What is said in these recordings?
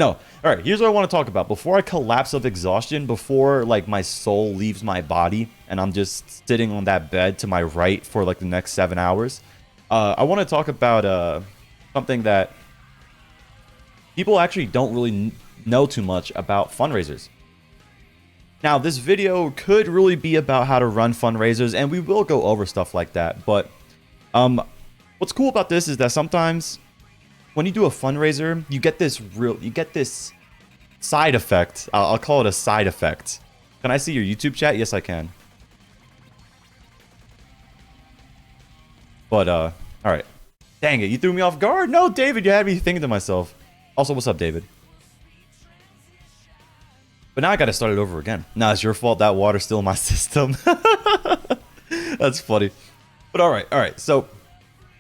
No. All right, here's what I want to talk about. Before I collapse of exhaustion, before like my soul leaves my body and I'm just sitting on that bed to my right for like the next 7 hours, I want to talk about something that people actually don't really know too much about fundraisers. Now, this video could really be about how to run fundraisers, and we will go over stuff like that. But what's cool about this is that sometimes when you do a fundraiser, you get this side effect. I'll call it a side effect. Can I see your YouTube chat? Yes, I can. But all right. Dang it, you threw me off guard. No, David, you had me thinking to myself. Also, what's up, David? But now I gotta start it over again. Nah, it's your fault. That water's still in my system. That's funny. But all right. So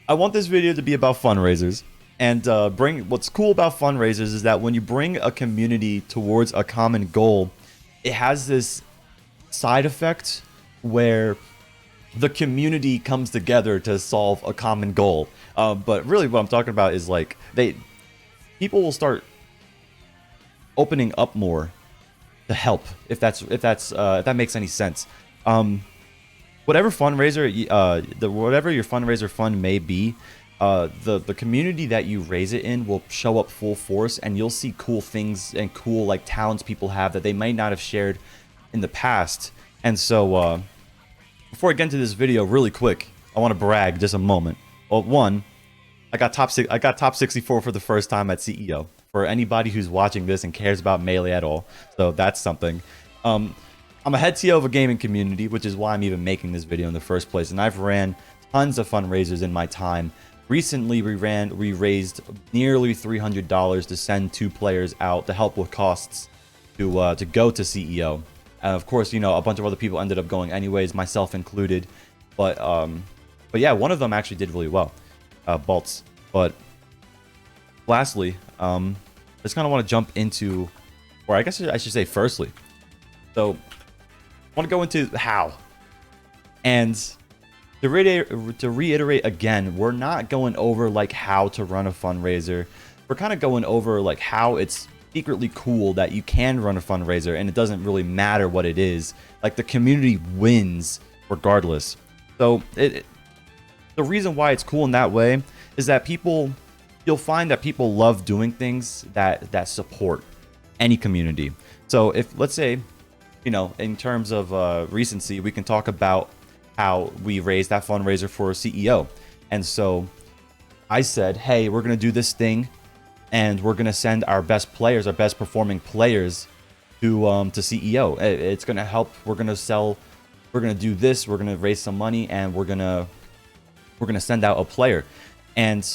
I want this video to be about fundraisers. And what's cool about fundraisers is that when you bring a community towards a common goal, it has this side effect where the community comes together to solve a common goal. But really what I'm talking about is like people will start opening up more to help, if that makes any sense. Whatever fundraiser whatever your fundraiser fund may be, the community that you raise it in will show up full force, and you'll see cool things and cool like talents people have that they might not have shared in the past. And so before I get into this video really quick, I want to brag just a moment. Well, one, I got top 64 for the first time at CEO. For anybody who's watching this and cares about Melee at all. So that's something. I'm a head CEO of a gaming community, which is why I'm even making this video in the first place. And I've ran tons of fundraisers in my time. Recently, we raised nearly $300 to send 2 players out to help with costs to go to CEO. And of course, you know, a bunch of other people ended up going anyways, myself included. But yeah, one of them actually did really well, Baltz. But lastly, I just kind of want to jump into, or I guess I should say firstly. So I want to go into how. And to reiterate again, we're not going over like how to run a fundraiser. We're kind of going over like how it's secretly cool that you can run a fundraiser and it doesn't really matter what it is. Like the community wins regardless. So the reason why it's cool in that way is that you'll find that people love doing things that support any community. So if, let's say, you know, in terms of recency, we can talk about how we raised that fundraiser for a CEO. And so I said, hey, we're going to do this thing and we're going to send our best players, our best performing players to CEO. It's going to help. We're going to do this. We're going to raise some money and we're going to send out a player. And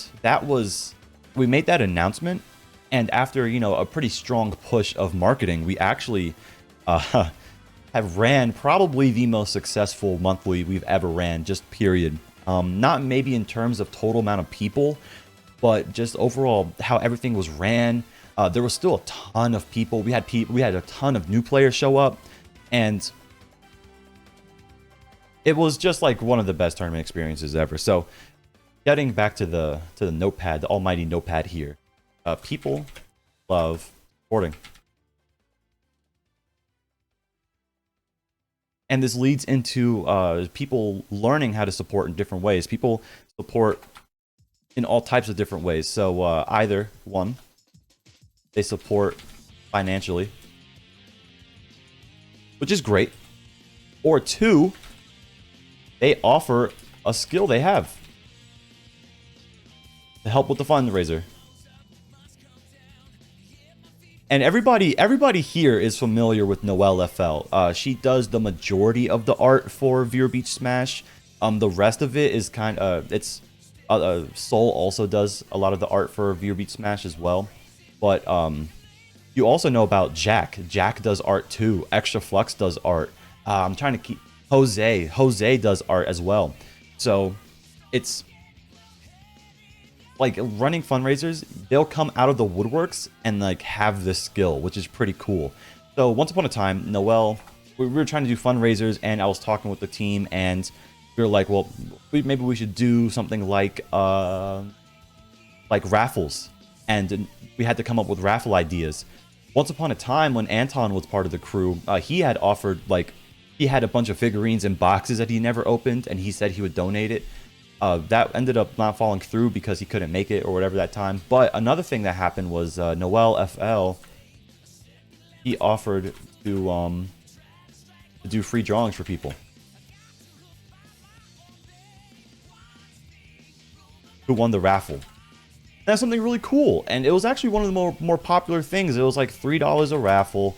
we made that announcement, and after, you know, a pretty strong push of marketing, we actually have ran probably the most successful monthly we've ever ran, just period. Not maybe in terms of total amount of people, but just overall how everything was ran. There was still a ton of people. We had a ton of new players show up, and it was just like one of the best tournament experiences ever. So getting back to the notepad, the almighty notepad here. People love supporting. And this leads into people learning how to support in different ways. People support in all types of different ways. So either one, they support financially, which is great. Or two, they offer a skill they have to help with the fundraiser. And everybody here is familiar with Noelle FL. She does the majority of the art for Vero Beach Smash. The rest of it is kind of Soul also does a lot of the art for Vero Beach Smash as well. But you also know about Jack. Jack does art too. Extra Flux does art. I'm trying to keep Jose does art as well. So it's like running fundraisers, they'll come out of the woodworks and like have this skill, which is pretty cool. So once upon a time, Noelle, we were trying to do fundraisers, and I was talking with the team, and we were like, well, maybe we should do something like raffles. and we had to come up with raffle ideas. Once upon a time, when Anton was part of the crew, he had offered, like, he had a bunch of figurines in boxes that he never opened, and he said he would donate it. That ended up not falling through because he couldn't make it or whatever that time. But another thing that happened was Noel FL, he offered to do free drawings for people who won the raffle. That's something really cool, and it was actually one of the more popular things. It was like $3 a raffle,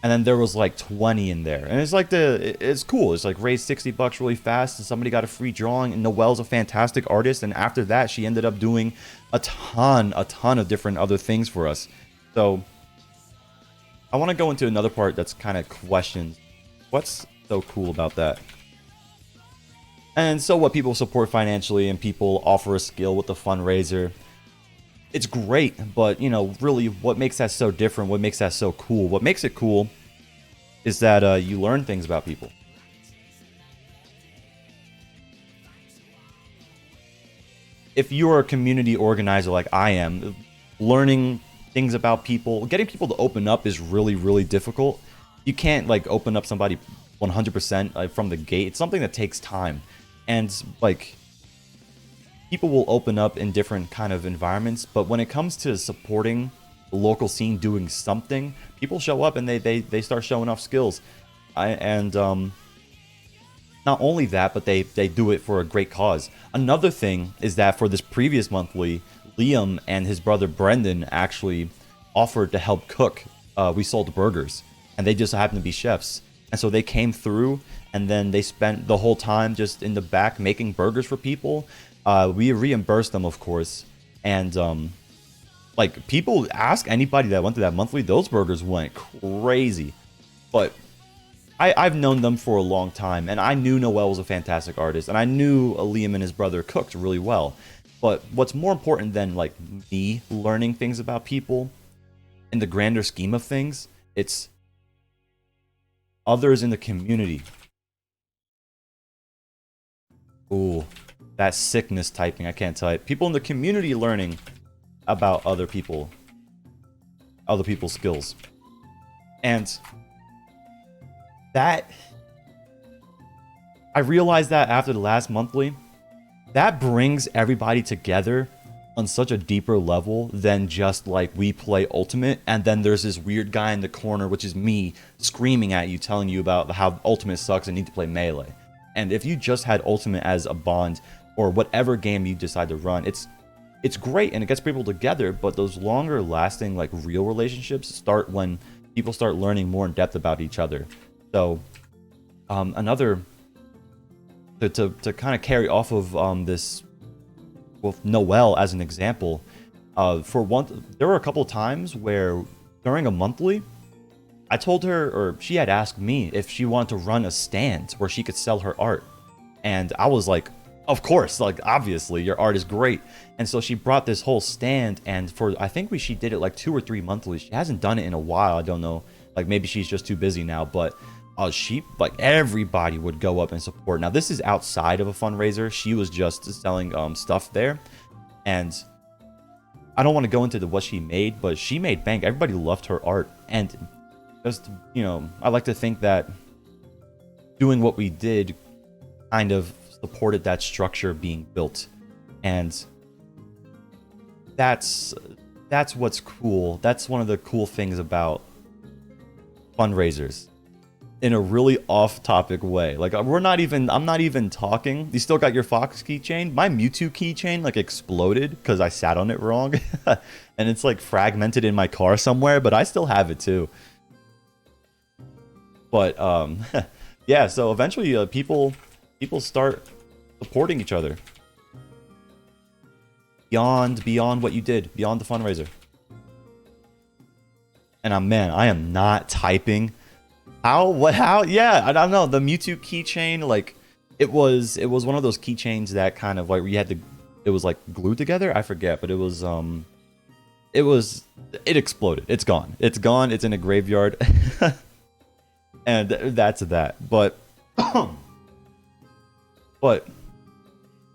and then there was like 20 in there, and it's like it's cool. It's like raised $60 really fast, and somebody got a free drawing. And Noelle's a fantastic artist, and after that, she ended up doing a ton of different other things for us. So I want to go into another part that's kind of questions. What's so cool about that? And so what, people support financially and people offer a skill with the fundraiser. It's great, but, you know, really what makes that so different, what makes that so cool, what makes it cool is that you learn things about people. If you're a community organizer like I am, learning things about people, getting people to open up is really, really difficult. You can't, like, open up somebody 100% from the gate. It's something that takes time. And, like, people will open up in different kind of environments, but when it comes to supporting the local scene doing something, people show up and they start showing off skills. Not only that, but they do it for a great cause. Another thing is that for this previous monthly, Liam and his brother Brendan actually offered to help cook. We sold burgers, and they just happened to be chefs. And so they came through, and then they spent the whole time just in the back making burgers for people. We reimbursed them, of course. And, like, people ask anybody that went to that monthly, those burgers went crazy. But I've known them for a long time, and I knew Noel was a fantastic artist, and I knew Liam and his brother cooked really well. But what's more important than, like, me learning things about people in the grander scheme of things, it's others in the community. Ooh, that sickness typing, I can't type. People in the community learning about other people's skills. And that, I realized that after the last monthly, that brings everybody together on such a deeper level than just, like, we play Ultimate, and then there's this weird guy in the corner, which is me, screaming at you, telling you about how Ultimate sucks and need to play Melee. And if you just had Ultimate as a bond, or whatever game you decide to run, it's great and it gets people together, but those longer lasting, like, real relationships start when people start learning more in depth about each other. So another to kind of carry off of this with Noelle as an example, for one, there were a couple times where during a monthly, I told her, or she had asked me if she wanted to run a stand where she could sell her art, and I was like, of course, like, obviously your art is great. And so she brought this whole stand, and for, I think she did it like 2 or 3 monthlies. She hasn't done it in a while, I don't know, like, maybe she's just too busy now, but she, like, everybody would go up and support. Now this is outside of a fundraiser. She was just selling stuff there, and I don't want to go into what she made, but she made bank. Everybody loved her art, and just, you know, I like to think that doing what we did kind of supported that structure being built, and that's what's cool. That's one of the cool things about fundraisers, in a really off-topic way. Like, I'm not even talking. You still got your Fox keychain? My Mewtwo keychain, like, exploded because I sat on it wrong. And it's, like, fragmented in my car somewhere, but I still have it too. But, yeah, so eventually people start supporting each other. Beyond what you did, beyond the fundraiser. And man, I am not typing. How? Yeah, I don't know. The Mewtwo keychain, like, it was one of those keychains that kind of, like, it was like glued together. I forget, but it exploded. It's gone. It's in a graveyard. And that's that. But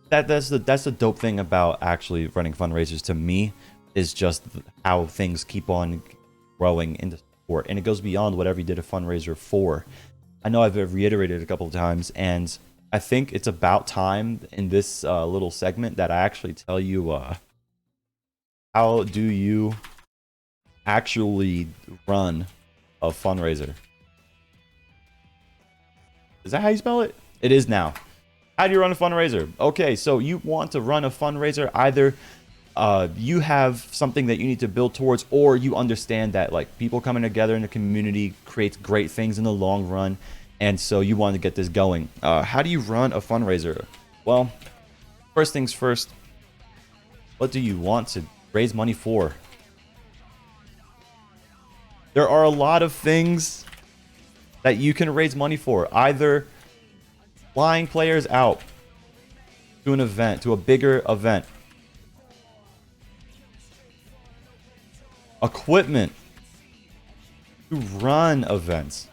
that's the dope thing about actually running fundraisers to me, is just how things keep on growing into support, and it goes beyond whatever you did a fundraiser for. I know I've reiterated it a couple of times, and I think it's about time in this little segment that I actually tell you how do you actually run a fundraiser. Is that how you spell it? It is now. How do you run a fundraiser? Okay, so you want to run a fundraiser, either you have something that you need to build towards, or you understand that like people coming together in the community creates great things in the long run, and so you want to get this going. How do you run a fundraiser? Well, first things first, what do you want to raise money for? There are a lot of things that you can raise money for. Either flying players out to an event, to a bigger event. Equipment to run events.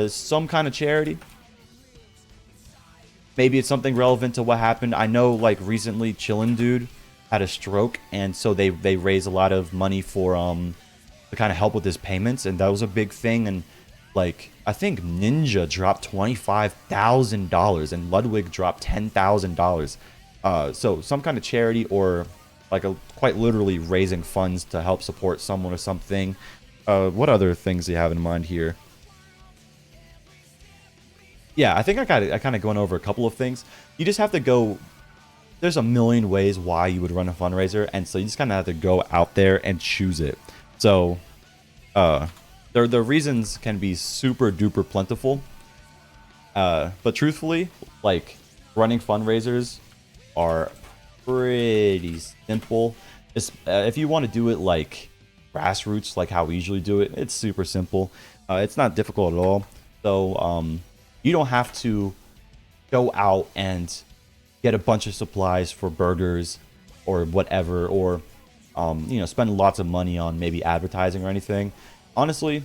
Some kind of charity. Maybe it's something relevant to what happened. I know, like, recently Chillin' Dude had a stroke, and so they raised a lot of money for to kind of help with his payments, and that was a big thing. And like, I think Ninja dropped $25,000 and Ludwig dropped $10,000. So some kind of charity, or like quite literally raising funds to help support someone or something. What other things do you have in mind here? Yeah, I think I kind of going over a couple of things. You just have to go. There's a million ways why you would run a fundraiser, and so you just kind of have to go out there and choose it. So, the reasons can be super duper plentiful. But truthfully, like, running fundraisers are pretty simple. If you want to do it like grassroots, like how we usually do it, it's super simple. It's not difficult at all. So, you don't have to go out and get a bunch of supplies for burgers or whatever, or spend lots of money on maybe advertising or anything. Honestly,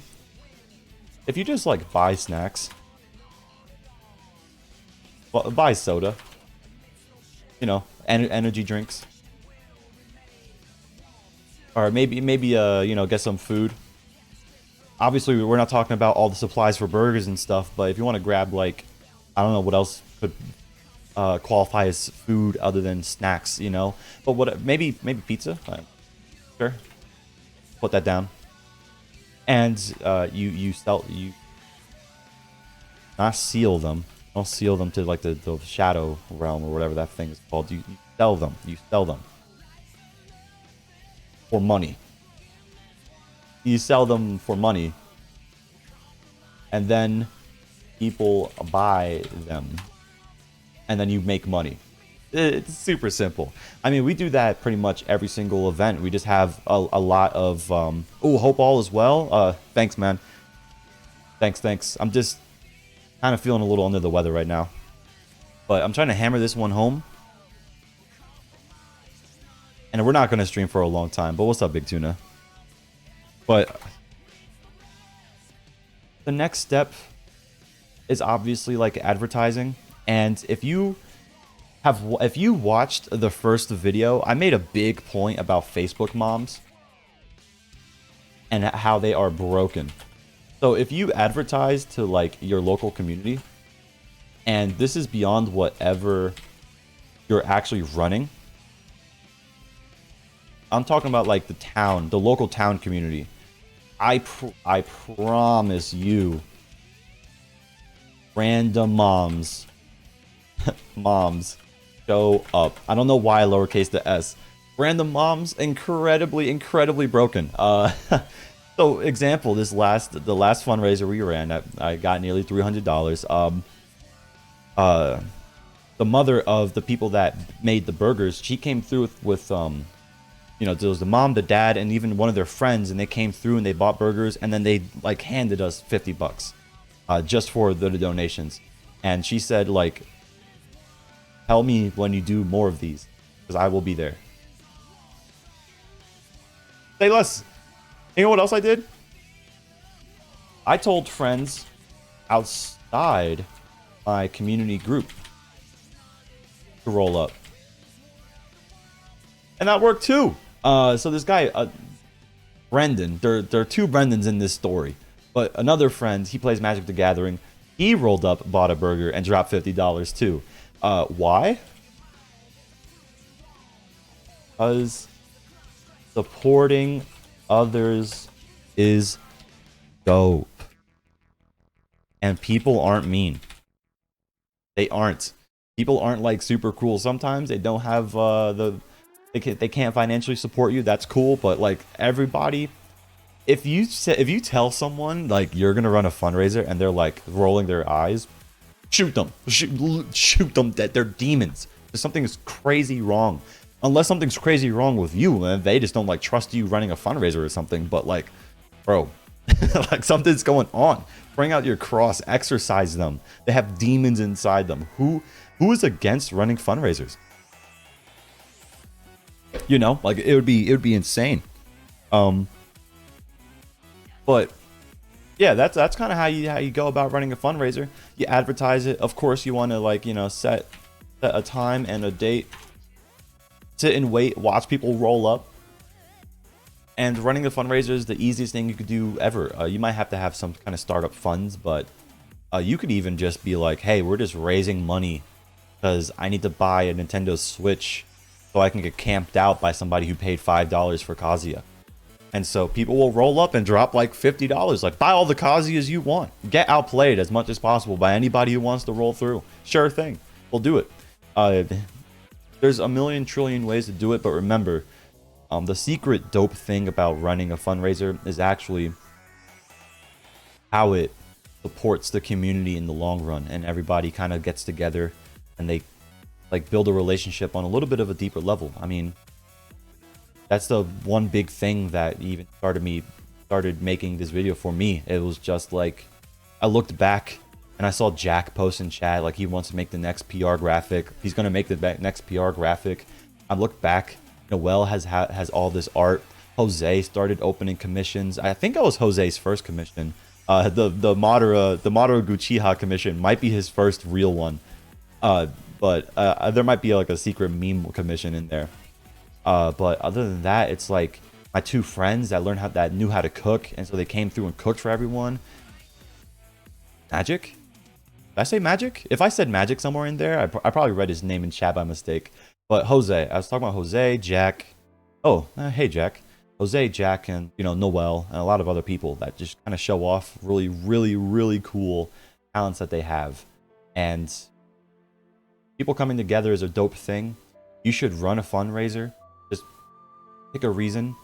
if you just like buy snacks, well, buy soda, energy drinks, or maybe get some food. Obviously, we're not talking about all the supplies for burgers and stuff, but if you want to grab, like, I don't know what else could qualify as food other than snacks, But what maybe pizza? Sure. Put that down. And you not seal them. Don't seal them to like the shadow realm or whatever that thing is called. You sell them. You sell them for money. You sell them for money, and then people buy them, and then you make money. It's super simple. I mean, we do that pretty much every single event. We just have a lot of Hope All as well. Thanks, man. Thanks. I'm just kind of feeling a little under the weather right now, but I'm trying to hammer this one home. And we're not going to stream for a long time, but what's up, Big Tuna? But the next step is obviously like advertising. And if you watched the first video, I made a big point about Facebook moms and how they are broken. So if you advertise to like your local community, and this is beyond whatever you're actually running, I'm talking about like the local town community. I promise you, random moms show up. I don't know why lowercase the s. Random moms, incredibly broken. So example, the last fundraiser we ran, I got nearly $300. The mother of the people that made the burgers, she came through with there was the mom, the dad, and even one of their friends, and they came through and they bought burgers, and then they like handed us $50 just for the donations. And she said, like, tell me when you do more of these, because I will be there. Say less. You know what else I did? I told friends outside my community group to roll up. And that worked too. So this guy, Brendan, there are two Brendans in this story. But another friend, he plays Magic the Gathering. He rolled up, bought a burger, and dropped $50 too. Why? Because supporting others is dope. And people aren't mean. They aren't. People aren't like super cool. Sometimes they don't have they can't financially support you. That's cool, but like everybody, if you tell someone like you're gonna run a fundraiser and they're like rolling their eyes, shoot them. Shoot them dead. They're demons. There's something crazy wrong. Unless something's crazy wrong with you and they just don't like trust you running a fundraiser or something. But like, bro, like something's going on. Bring out your cross, exorcise them. They have demons inside them. Who is against running fundraisers? You know, like it would be insane. But yeah, that's kind of how you go about running a fundraiser. You advertise it. Of course, you want to like, you know, set a time and a date. Sit and wait, watch people roll up. And running the fundraiser is the easiest thing you could do ever. You might have to have some kind of startup funds, but you could even just be like, hey, we're just raising money because I need to buy a Nintendo Switch so I can get camped out by somebody who paid $5 for Kazuya. And so people will roll up and drop like $50. Like, buy all the Kazuyas you want. Get outplayed as much as possible by anybody who wants to roll through. Sure thing. We'll do it. There's a million trillion ways to do it, but remember, the secret dope thing about running a fundraiser is actually how it supports the community in the long run, and everybody kind of gets together and they like build a relationship on a little bit of a deeper level. I mean, that's the one big thing that even started making this video for me. It was just like I looked back and I saw Jack post in chat like he wants to make the next PR graphic. He's gonna make the next PR graphic. I looked back. Noel has all this art. Jose started opening commissions. I think that was Jose's first commission. The Madara Guchiha commission might be his first real one. But there might be like a secret meme commission in there. But other than that, it's like my two friends that knew how to cook, and so they came through and cooked for everyone. Magic? Did I say Magic? If I said Magic somewhere in there, I probably read his name in chat by mistake. But Jose, I was talking about Jose, Jack. Oh, hey Jack. Jose, Jack, and you know Noel, and a lot of other people that just kind of show off really, really, really cool talents that they have. And people coming together is a dope thing. You should run a fundraiser. Just pick a reason.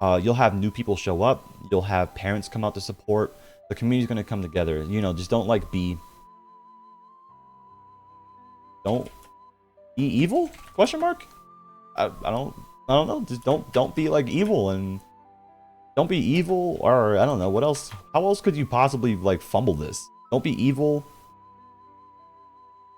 You'll have new people show up. You'll have parents come out to support. The community's gonna come together. You know, just don't be evil? Question mark? I don't know. Just don't be like evil, and don't be evil, or I don't know what else. How else could you possibly like fumble this? Don't be evil.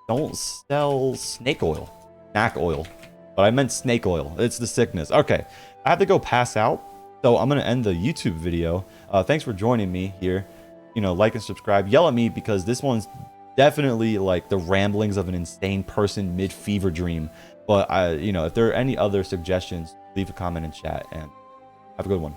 Don't sell snake oil. But I meant snake oil. It's the sickness. Okay, I have to go pass out, so I'm gonna end the YouTube video. Thanks for joining me here. You know, like and subscribe. Yell at me because this one's definitely like the ramblings of an insane person mid fever dream. But you know, if there are any other suggestions, leave a comment in chat, and have a good one.